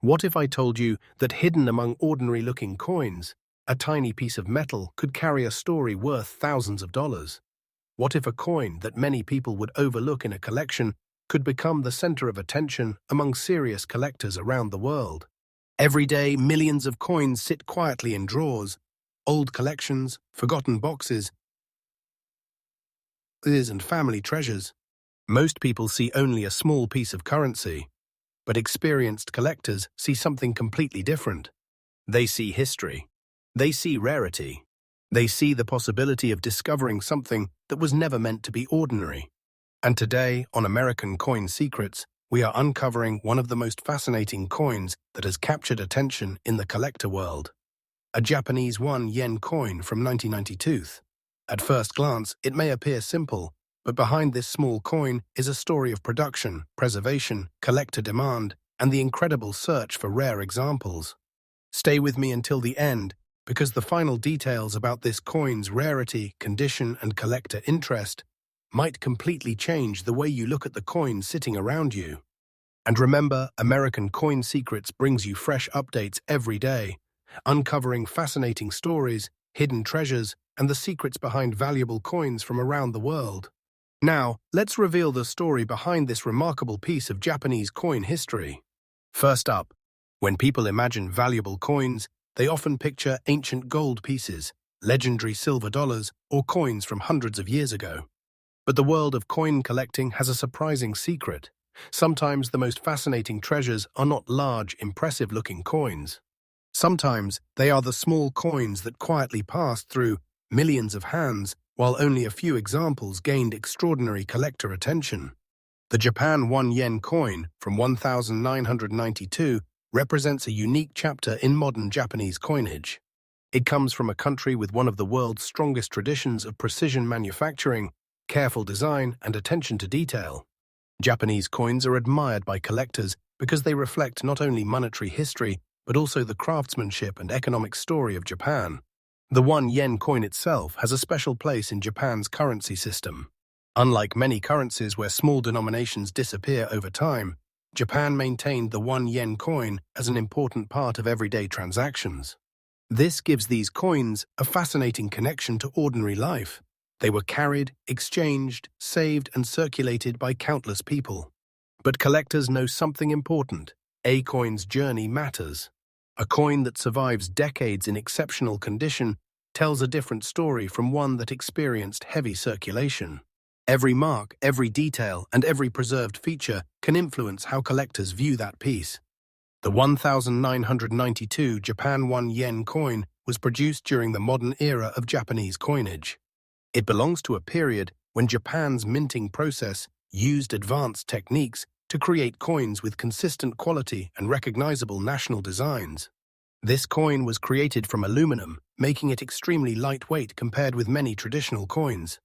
What if I told you that hidden among ordinary-looking coins, a tiny piece of metal could carry a story worth thousands of dollars? What if a coin that many people would overlook in a collection could become the center of attention among serious collectors around the world? Every day, millions of coins sit quietly in drawers, old collections, forgotten boxes, and family treasures. Most people see only a small piece of currency, but experienced collectors see something completely different. They see history. They see rarity. They see the possibility of discovering something that was never meant to be ordinary. And today, on American Coin Secrets, we are uncovering one of the most fascinating coins that has captured attention in the collector world. A Japanese 1 yen coin from 1992. At first glance, it may appear simple, but behind this small coin is a story of production, preservation, collector demand, and the incredible search for rare examples. Stay with me until the end, because the final details about this coin's rarity, condition, and collector interest might completely change the way you look at the coin sitting around you. And remember, American Coin Secrets brings you fresh updates every day, uncovering fascinating stories, hidden treasures, and the secrets behind valuable coins from around the world. Now, let's reveal the story behind this remarkable piece of Japanese coin history. First up, when people imagine valuable coins, they often picture ancient gold pieces, legendary silver dollars, or coins from hundreds of years ago. But the world of coin collecting has a surprising secret. Sometimes the most fascinating treasures are not large, impressive-looking coins. Sometimes they are the small coins that quietly passed through millions of hands, while only a few examples gained extraordinary collector attention. The Japan 1 yen coin from 1992 represents a unique chapter in modern Japanese coinage. It comes from a country with one of the world's strongest traditions of precision manufacturing, careful design, and attention to detail. Japanese coins are admired by collectors because they reflect not only monetary history, but also the craftsmanship and economic story of Japan. The 1 yen coin itself has a special place in Japan's currency system. Unlike many currencies where small denominations disappear over time, Japan maintained the 1 yen coin as an important part of everyday transactions. This gives these coins a fascinating connection to ordinary life. They were carried, exchanged, saved, and circulated by countless people. But collectors know something important. A coin's journey matters. A coin that survives decades in exceptional condition tells a different story from one that experienced heavy circulation. Every mark, every detail, and every preserved feature can influence how collectors view that piece. The 1992 Japan 1 yen coin was produced during the modern era of Japanese coinage. It belongs to a period when Japan's minting process used advanced techniques to create coins with consistent quality and recognizable national designs. This coin was created from aluminum, making it extremely lightweight compared with many traditional coins.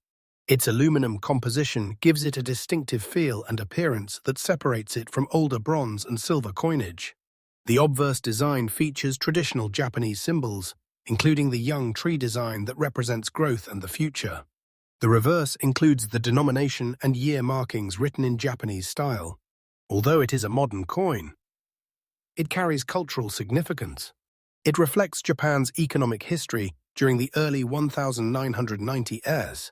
Its aluminum composition gives it a distinctive feel and appearance that separates it from older bronze and silver coinage. The obverse design features traditional Japanese symbols, including the young tree design that represents growth and the future. The reverse includes the denomination and year markings written in Japanese style. Although it is a modern coin, it carries cultural significance. It reflects Japan's economic history during the early 1990s,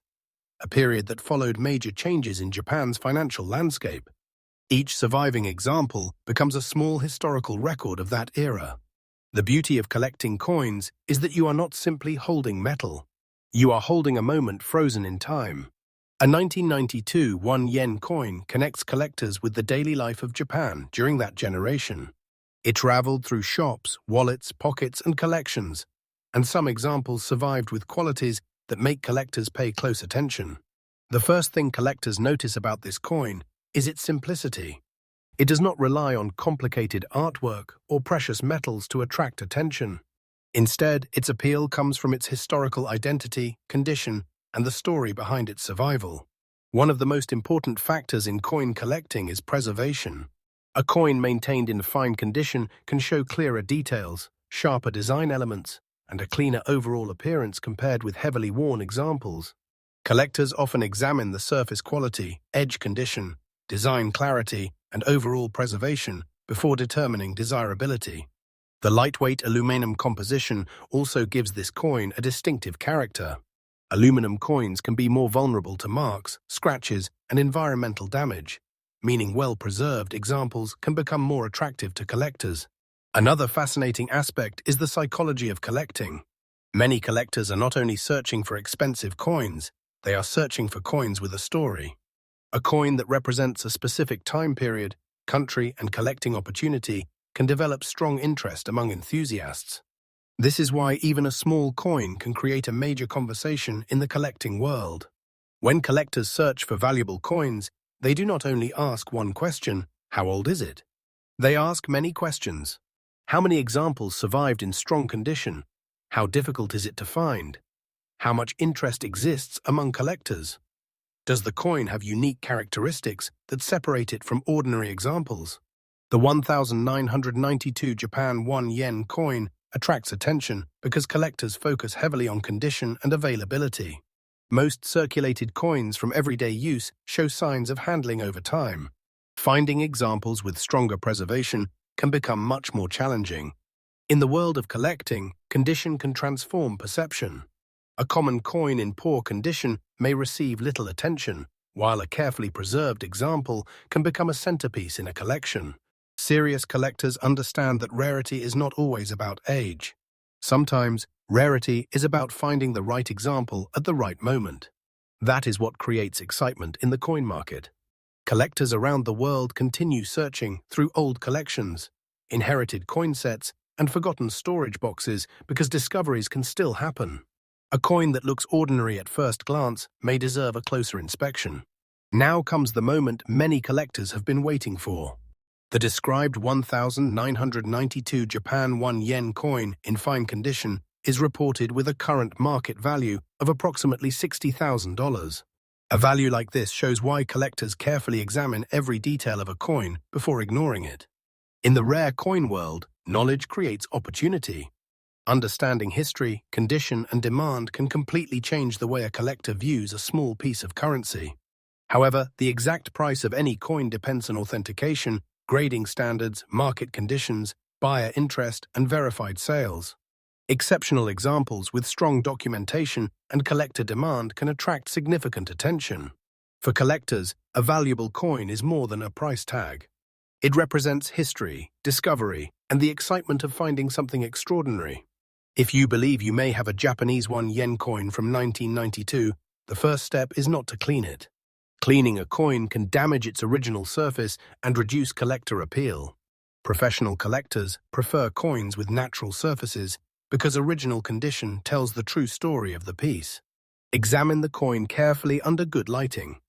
a period that followed major changes in Japan's financial landscape. Each surviving example becomes a small historical record of that era. The beauty of collecting coins is that you are not simply holding metal. You are holding a moment frozen in time. A 1992 1 yen coin connects collectors with the daily life of Japan during that generation. It traveled through shops, wallets, pockets, and collections, and some examples survived with qualities that make collectors pay close attention. The first thing collectors notice about this coin is its simplicity. It does not rely on complicated artwork or precious metals to attract attention. Instead, its appeal comes from its historical identity, condition, and the story behind its survival. One of the most important factors in coin collecting is preservation. A coin maintained in fine condition can show clearer details, sharper design elements, and a cleaner overall appearance compared with heavily worn examples. Collectors often examine the surface quality, edge condition, design clarity, and overall preservation before determining desirability. The lightweight aluminum composition also gives this coin a distinctive character. Aluminum coins can be more vulnerable to marks, scratches, and environmental damage, meaning well-preserved examples can become more attractive to collectors. Another fascinating aspect is the psychology of collecting. Many collectors are not only searching for expensive coins, they are searching for coins with a story. A coin that represents a specific time period, country, and collecting opportunity can develop strong interest among enthusiasts. This is why even a small coin can create a major conversation in the collecting world. When collectors search for valuable coins, they do not only ask one question, how old is it? They ask many questions. How many examples survived in strong condition? How difficult is it to find? How much interest exists among collectors? Does the coin have unique characteristics that separate it from ordinary examples? The 1992 Japan 1 yen coin attracts attention because collectors focus heavily on condition and availability. Most circulated coins from everyday use show signs of handling over time. Finding examples with stronger preservation can become much more challenging. In the world of collecting, condition can transform perception. A common coin in poor condition may receive little attention, while a carefully preserved example can become a centerpiece in a collection. Serious collectors understand that rarity is not always about age. Sometimes, rarity is about finding the right example at the right moment. That is what creates excitement in the coin market. Collectors around the world continue searching through old collections, inherited coin sets, and forgotten storage boxes because discoveries can still happen. A coin that looks ordinary at first glance may deserve a closer inspection. Now comes the moment many collectors have been waiting for. The described 1992 Japan 1 yen coin in fine condition is reported with a current market value of approximately $60,000. A value like this shows why collectors carefully examine every detail of a coin before ignoring it. In the rare coin world, knowledge creates opportunity. Understanding history, condition, and demand can completely change the way a collector views a small piece of currency. However, the exact price of any coin depends on authentication, grading standards, market conditions, buyer interest, and verified sales. Exceptional examples with strong documentation and collector demand can attract significant attention. For collectors, a valuable coin is more than a price tag. It represents history, discovery, and the excitement of finding something extraordinary. If you believe you may have a Japanese 1 yen coin from 1992, the first step is not to clean it. Cleaning a coin can damage its original surface and reduce collector appeal. Professional collectors prefer coins with natural surfaces because original condition tells the true story of the piece. Examine the coin carefully under good lighting.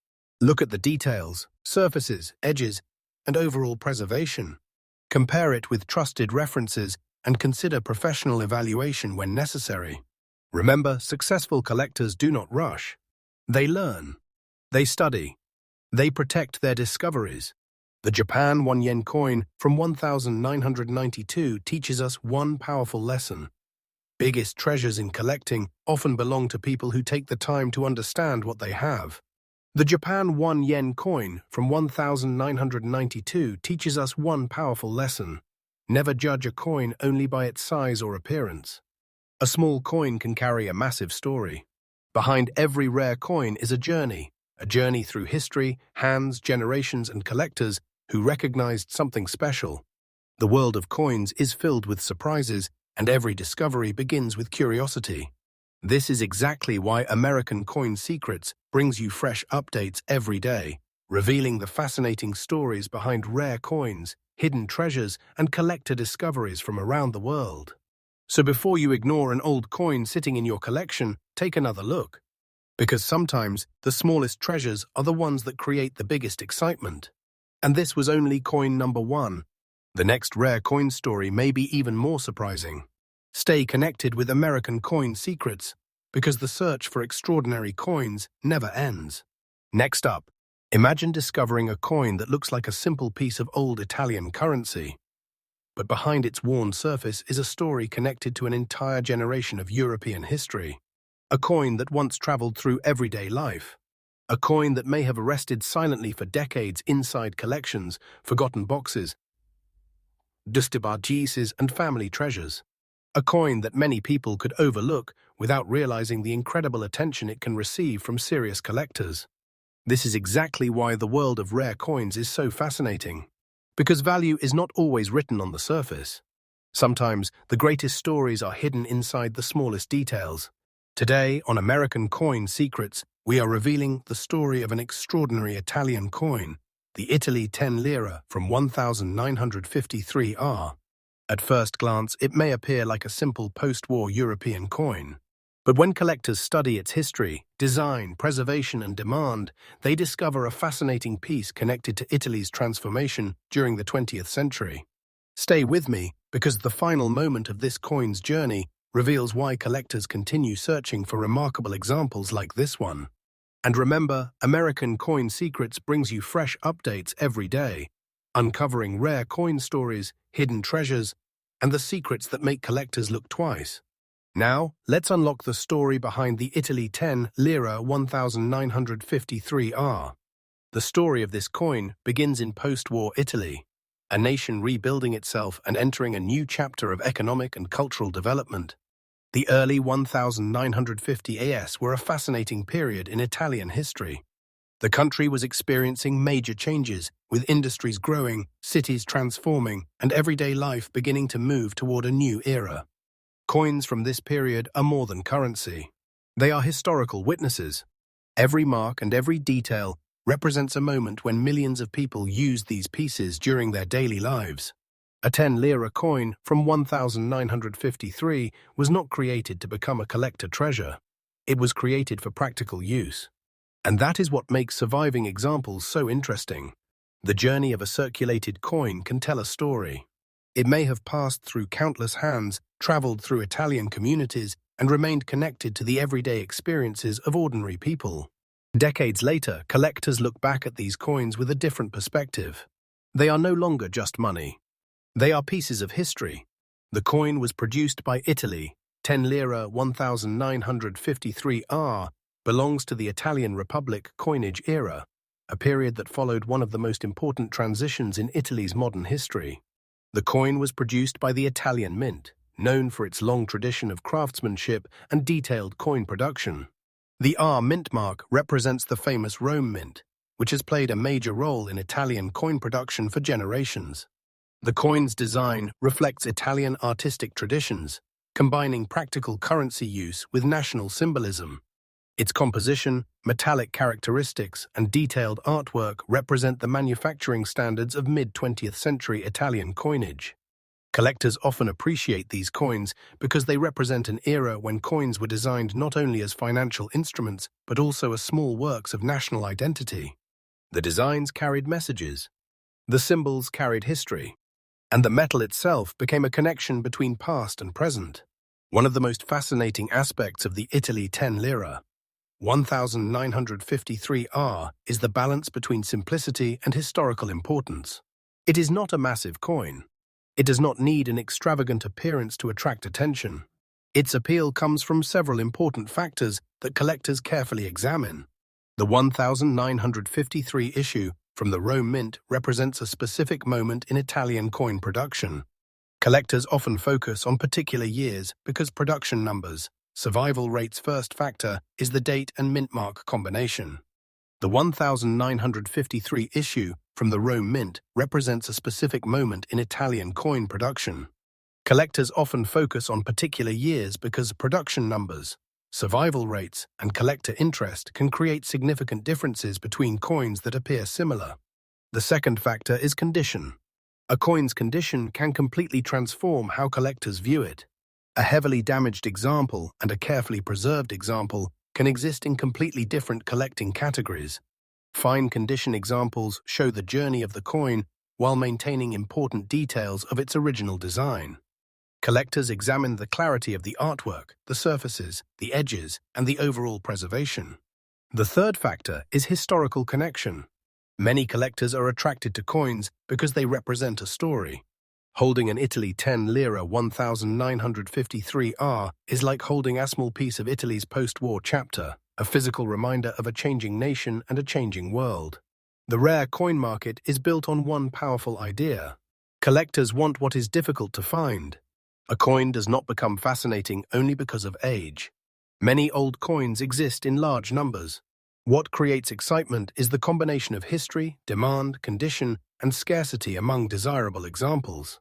Look at the details, surfaces, edges, and overall preservation. Compare it with trusted references and consider professional evaluation when necessary. Remember, successful collectors do not rush. They learn. They study. They protect their discoveries. The Japan 1 yen coin from 1992 teaches us one powerful lesson. Biggest treasures in collecting often belong to people who take the time to understand what they have. The Japan 1 yen coin from 1992 teaches us one powerful lesson. Never judge a coin only by its size or appearance. A small coin can carry a massive story. Behind every rare coin is a journey through history, hands, generations, and collectors who recognized something special. The world of coins is filled with surprises, and every discovery begins with curiosity. This is exactly why American Coin Secrets brings you fresh updates every day, revealing the fascinating stories behind rare coins, hidden treasures, and collector discoveries from around the world. So before you ignore an old coin sitting in your collection, take another look. Because sometimes the smallest treasures are the ones that create the biggest excitement. And this was only coin number 1. The next rare coin story may be even more surprising. Stay connected with American Coin Secrets, because the search for extraordinary coins never ends. Next up, imagine discovering a coin that looks like a simple piece of old Italian currency. But behind its worn surface is a story connected to an entire generation of European history. A coin that once traveled through everyday life. A coin that may have rested silently for decades inside collections, forgotten boxes, dustibargeses, and family treasures. A coin that many people could overlook without realizing the incredible attention it can receive from serious collectors. This is exactly why the world of rare coins is so fascinating. Because value is not always written on the surface. Sometimes the greatest stories are hidden inside the smallest details. Today, on American Coin Secrets, we are revealing the story of an extraordinary Italian coin, the Italy 10 lira from 1953 R. At first glance, it may appear like a simple post-war European coin. But when collectors study its history, design, preservation, and demand, they discover a fascinating piece connected to Italy's transformation during the 20th century. Stay with me, because the final moment of this coin's journey reveals why collectors continue searching for remarkable examples like this one. And remember, American Coin Secrets brings you fresh updates every day, uncovering rare coin stories, hidden treasures, and the secrets that make collectors look twice. Now, let's unlock the story behind the Italy 10 lira 1953 R. The story of this coin begins in post-war Italy, a nation rebuilding itself and entering a new chapter of economic and cultural development. The early 1950 AS were a fascinating period in Italian history. The country was experiencing major changes, with industries growing, cities transforming, and everyday life beginning to move toward a new era. Coins from this period are more than currency. They are historical witnesses. Every mark and every detail represents a moment when millions of people used these pieces during their daily lives. A 10 lira coin from 1953 was not created to become a collector treasure. It was created for practical use. And that is what makes surviving examples so interesting. The journey of a circulated coin can tell a story. It may have passed through countless hands, traveled through Italian communities, and remained connected to the everyday experiences of ordinary people. Decades later, collectors look back at these coins with a different perspective. They are no longer just money. They are pieces of history. The coin was produced by Italy. 10 lira 1953 R belongs to the Italian Republic coinage era, a period that followed one of the most important transitions in Italy's modern history. The coin was produced by the Italian Mint, known for its long tradition of craftsmanship and detailed coin production. The R mint mark represents the famous Rome Mint, which has played a major role in Italian coin production for generations. The coin's design reflects Italian artistic traditions, combining practical currency use with national symbolism. Its composition, metallic characteristics, and detailed artwork represent the manufacturing standards of mid-20th century Italian coinage. Collectors often appreciate these coins because they represent an era when coins were designed not only as financial instruments but also as small works of national identity. The designs carried messages. The symbols carried history. And the metal itself became a connection between past and present. One of the most fascinating aspects of the Italy 10 lira 1953 R is the balance between simplicity and historical importance. It is not a massive coin. It does not need an extravagant appearance to attract attention. Its appeal comes from several important factors that collectors carefully examine. The 1953 issue from the Rome Mint represents a specific moment in Italian coin production. Collectors often focus on particular years because production numbers, survival rate's first factor, is the date and mint mark combination. The 1953 issue from the Rome Mint represents a specific moment in Italian coin production. Collectors often focus on particular years because production numbers, survival rates, and collector interest can create significant differences between coins that appear similar. The second factor is condition. A coin's condition can completely transform how collectors view it. A heavily damaged example and a carefully preserved example can exist in completely different collecting categories. Fine condition examples show the journey of the coin while maintaining important details of its original design. Collectors examine the clarity of the artwork, the surfaces, the edges, and the overall preservation. The third factor is historical connection. Many collectors are attracted to coins because they represent a story. Holding an Italy 10 lira 1953 R is like holding a small piece of Italy's post-war chapter, a physical reminder of a changing nation and a changing world. The rare coin market is built on one powerful idea. Collectors want what is difficult to find. A coin does not become fascinating only because of age. Many old coins exist in large numbers. What creates excitement is the combination of history, demand, condition, and scarcity among desirable examples.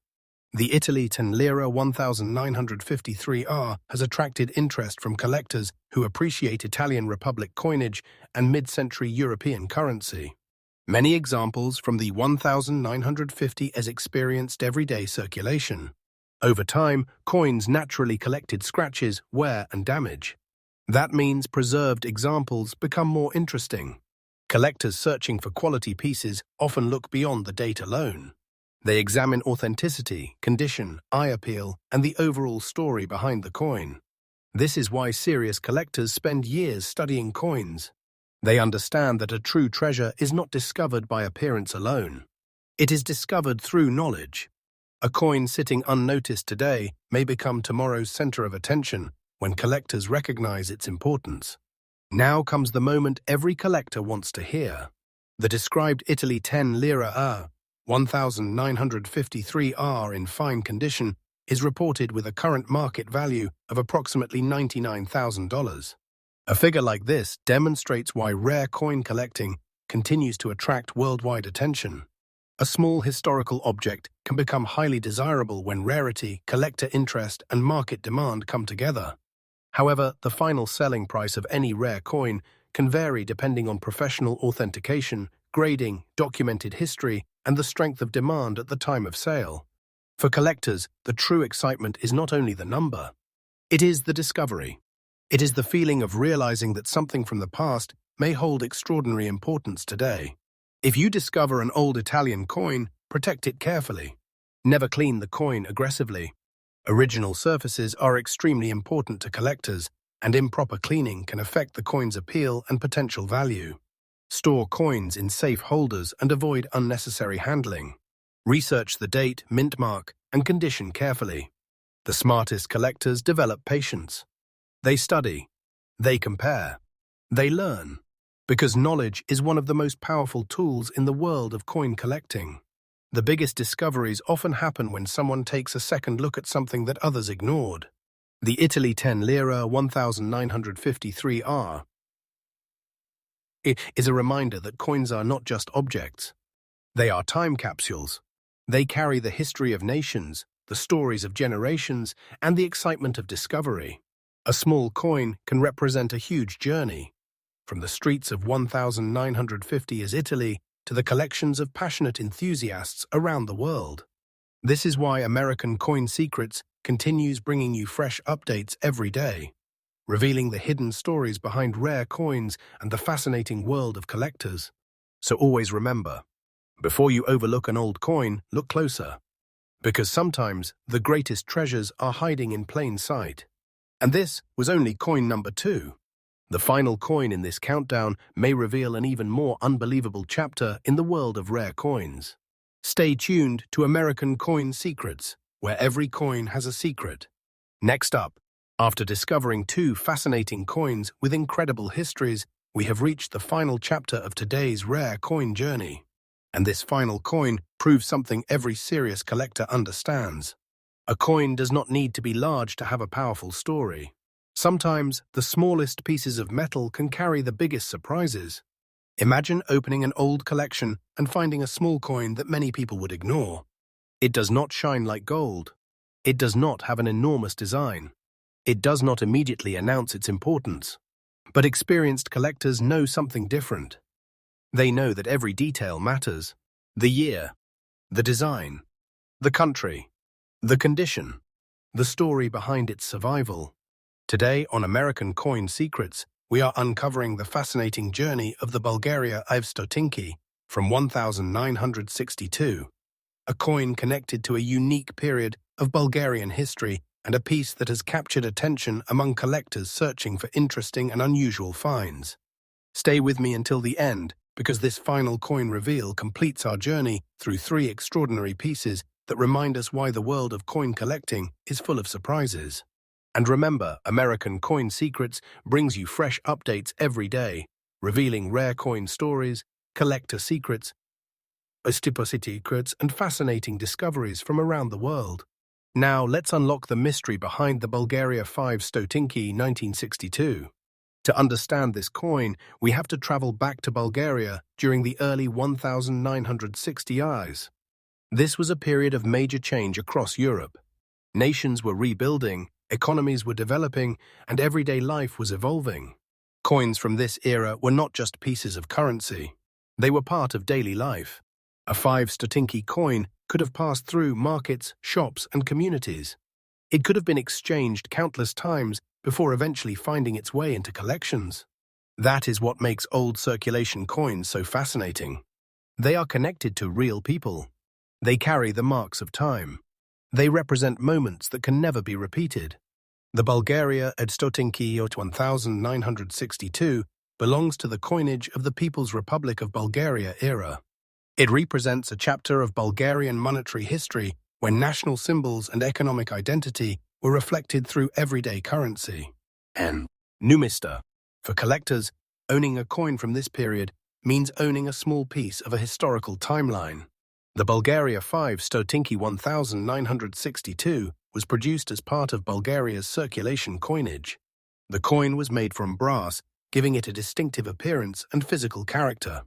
The Italy 10 lira 1953R has attracted interest from collectors who appreciate Italian Republic coinage and mid-century European currency. Many examples from the 1950 as experienced everyday circulation. Over time, coins naturally collected scratches, wear, and damage. That means preserved examples become more interesting. Collectors searching for quality pieces often look beyond the date alone. They examine authenticity, condition, eye appeal, and the overall story behind the coin. This is why serious collectors spend years studying coins. They understand that a true treasure is not discovered by appearance alone. It is discovered through knowledge. A coin sitting unnoticed today may become tomorrow's center of attention when collectors recognize its importance. Now comes the moment every collector wants to hear. The described Italy 10 lira 1953R in fine condition is reported with a current market value of approximately $99,000. A figure like this demonstrates why rare coin collecting continues to attract worldwide attention. A small historical object can become highly desirable when rarity, collector interest, and market demand come together. However, the final selling price of any rare coin can vary depending on professional authentication, grading, documented history, and the strength of demand at the time of sale. For collectors, the true excitement is not only the number. It is the discovery. It is the feeling of realizing that something from the past may hold extraordinary importance today. If you discover an old Italian coin, protect it carefully. Never clean the coin aggressively. Original surfaces are extremely important to collectors, and improper cleaning can affect the coin's appeal and potential value. Store coins in safe holders and avoid unnecessary handling. Research the date, mint mark, and condition carefully. The smartest collectors develop patience. They study, they compare, they learn, because knowledge is one of the most powerful tools in the world of coin collecting. The biggest discoveries often happen when someone takes a second look at something that others ignored. The Italy 10 lira 1953R is a reminder that coins are not just objects. They are time capsules. They carry the history of nations, the stories of generations, and the excitement of discovery. A small coin can represent a huge journey, from the streets of 1950 as Italy to the collections of passionate enthusiasts around the world. This is why American Coin Secrets continues bringing you fresh updates every day, revealing the hidden stories behind rare coins and the fascinating world of collectors. So always remember, before you overlook an old coin, look closer, because sometimes the greatest treasures are hiding in plain sight. And this was only coin number 2. The final coin in this countdown may reveal an even more unbelievable chapter in the world of rare coins. Stay tuned to American Coin Secrets, where every coin has a secret. Next up, after discovering 2 fascinating coins with incredible histories, we have reached the final chapter of today's rare coin journey. And this final coin proves something every serious collector understands. A coin does not need to be large to have a powerful story. Sometimes, the smallest pieces of metal can carry the biggest surprises. Imagine opening an old collection and finding a small coin that many people would ignore. It does not shine like gold. It does not have an enormous design. It does not immediately announce its importance. But experienced collectors know something different. They know that every detail matters. The year, the design, the country, the condition, the story behind its survival. Today on American Coin Secrets, we are uncovering the fascinating journey of the Bulgaria Stotinki from 1962, a coin connected to a unique period of Bulgarian history and a piece that has captured attention among collectors searching for interesting and unusual finds. Stay with me until the end, because this final coin reveal completes our journey through 3 extraordinary pieces that remind us why the world of coin collecting is full of surprises. And remember, American Coin Secrets brings you fresh updates every day, revealing rare coin stories, collector secrets, secrets, and fascinating discoveries from around the world. Now, let's unlock the mystery behind the Bulgaria 5 Stotinki 1962. To understand this coin, we have to travel back to Bulgaria during the early 1960s. This was a period of major change across Europe. Nations were rebuilding, economies were developing, and everyday life was evolving. Coins from this era were not just pieces of currency. They were part of daily life. A 5 Stotinki coin could have passed through markets, shops, and communities. It could have been exchanged countless times before eventually finding its way into collections. That is what makes old circulation coins so fascinating. They are connected to real people. They carry the marks of time. They represent moments that can never be repeated. The Bulgaria Stotinki 1962 belongs to the coinage of the People's Republic of Bulgaria era. It represents a chapter of Bulgarian monetary history when national symbols and economic identity were reflected through everyday currency. And Numista. For collectors, owning a coin from this period means owning a small piece of a historical timeline. The Bulgaria 5 Stotinki 1962 was produced as part of Bulgaria's circulation coinage. The coin was made from brass, giving it a distinctive appearance and physical character.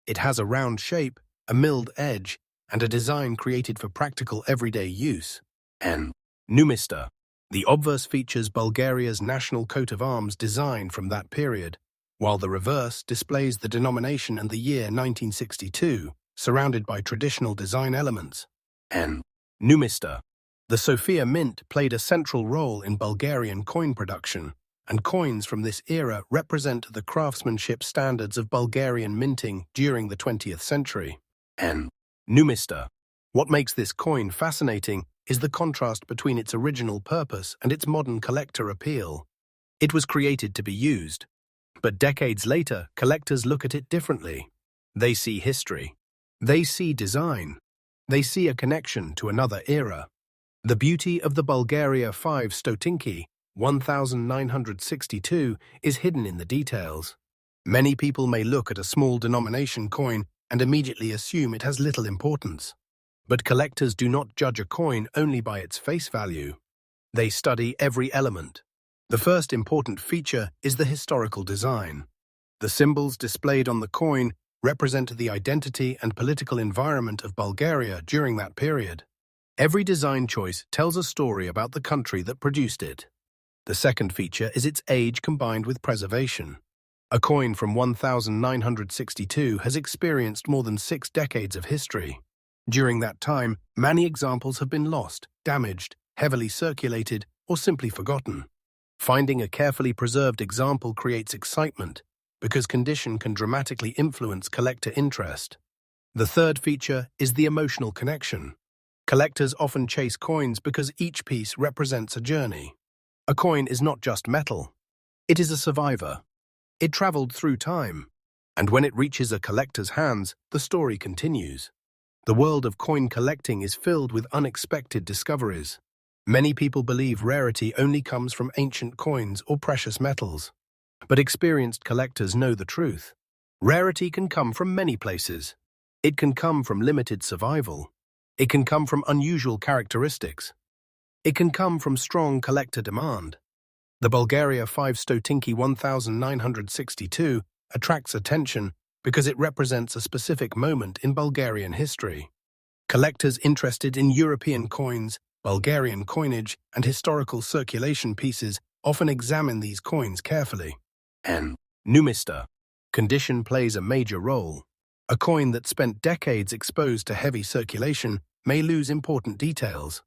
It has a round shape, a milled edge, and a design created for practical everyday use. And Numista. The obverse features Bulgaria's national coat of arms design from that period, while the reverse displays the denomination and the year 1962, surrounded by traditional design elements. And Numista. The Sofia Mint played a central role in Bulgarian coin production, and coins from this era represent the craftsmanship standards of Bulgarian minting during the 20th century. And Numista. What makes this coin fascinating is the contrast between its original purpose and its modern collector appeal. It was created to be used, but decades later, collectors look at it differently. They see history. They see design. They see a connection to another era. The beauty of the Bulgaria 5 Stotinki 1962 is hidden in the details. Many people may look at a small denomination coin and immediately assume it has little importance. But collectors do not judge a coin only by its face value. They study every element. The first important feature is the historical design. The symbols displayed on the coin represent the identity and political environment of Bulgaria during that period. Every design choice tells a story about the country that produced it. The second feature is its age combined with preservation. A coin from 1962 has experienced more than 6 decades of history. During that time, many examples have been lost, damaged, heavily circulated, or simply forgotten. Finding a carefully preserved example creates excitement, because condition can dramatically influence collector interest. The third feature is the emotional connection. Collectors often chase coins because each piece represents a journey. A coin is not just metal. It is a survivor. It traveled through time, and when it reaches a collector's hands, the story continues. The world of coin collecting is filled with unexpected discoveries. Many people believe rarity only comes from ancient coins or precious metals. But experienced collectors know the truth. Rarity can come from many places. It can come from limited survival. It can come from unusual characteristics. It can come from strong collector demand. The Bulgaria 5 Stotinki 1962 attracts attention because it represents a specific moment in Bulgarian history. Collectors interested in European coins, Bulgarian coinage, and historical circulation pieces often examine these coins carefully. And Numista. Condition plays a major role. A coin that spent decades exposed to heavy circulation may lose important details.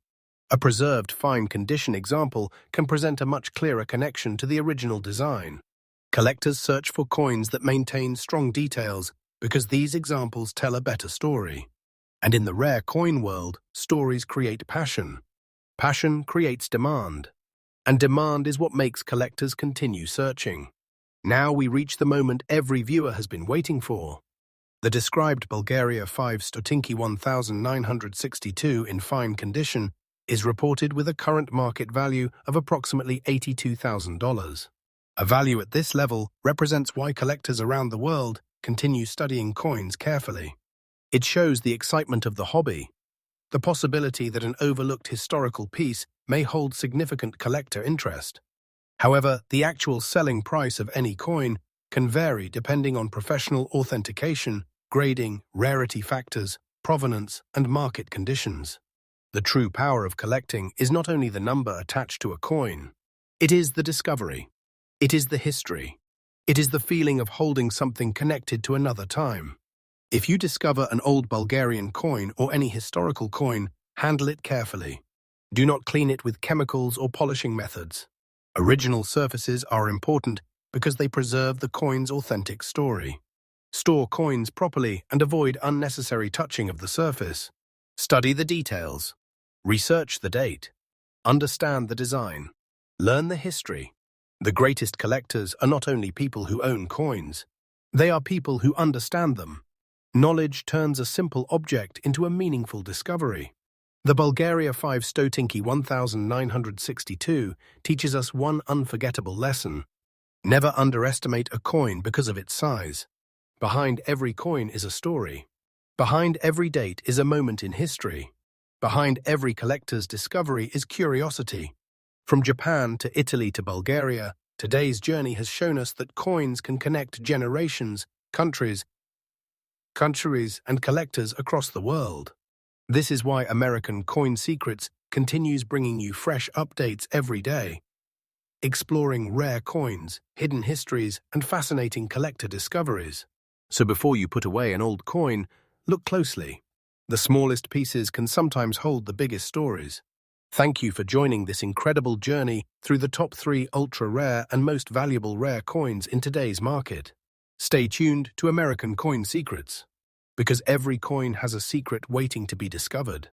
A preserved fine condition example can present a much clearer connection to the original design. Collectors search for coins that maintain strong details because these examples tell a better story. And in the rare coin world, stories create passion. Passion creates demand. And demand is what makes collectors continue searching. Now we reach the moment every viewer has been waiting for. The described Bulgaria 5 Stotinki 1962 in fine condition is reported with a current market value of approximately $82,000. A value at this level represents why collectors around the world continue studying coins carefully. It shows the excitement of the hobby, the possibility that an overlooked historical piece may hold significant collector interest. However, the actual selling price of any coin can vary depending on professional authentication, grading, rarity factors, provenance, and market conditions. The true power of collecting is not only the number attached to a coin. It is the discovery. It is the history. It is the feeling of holding something connected to another time. If you discover an old Bulgarian coin or any historical coin, handle it carefully. Do not clean it with chemicals or polishing methods. Original surfaces are important because they preserve the coin's authentic story. Store coins properly and avoid unnecessary touching of the surface. Study the details. Research the date. Understand the design. Learn the history. The greatest collectors are not only people who own coins. They are people who understand them. Knowledge turns a simple object into a meaningful discovery. The Bulgaria 5 Stotinki 1962 teaches us one unforgettable lesson. Never underestimate a coin because of its size. Behind every coin is a story. Behind every date is a moment in history. Behind every collector's discovery is curiosity. From Japan to Italy to Bulgaria, today's journey has shown us that coins can connect generations, countries, and collectors across the world. This is why American Coin Secrets continues bringing you fresh updates every day, exploring rare coins, hidden histories, and fascinating collector discoveries. So before you put away an old coin, look closely. The smallest pieces can sometimes hold the biggest stories. Thank you for joining this incredible journey through the top 3 ultra-rare and most valuable rare coins in today's market. Stay tuned to American Coin Secrets, because every coin has a secret waiting to be discovered.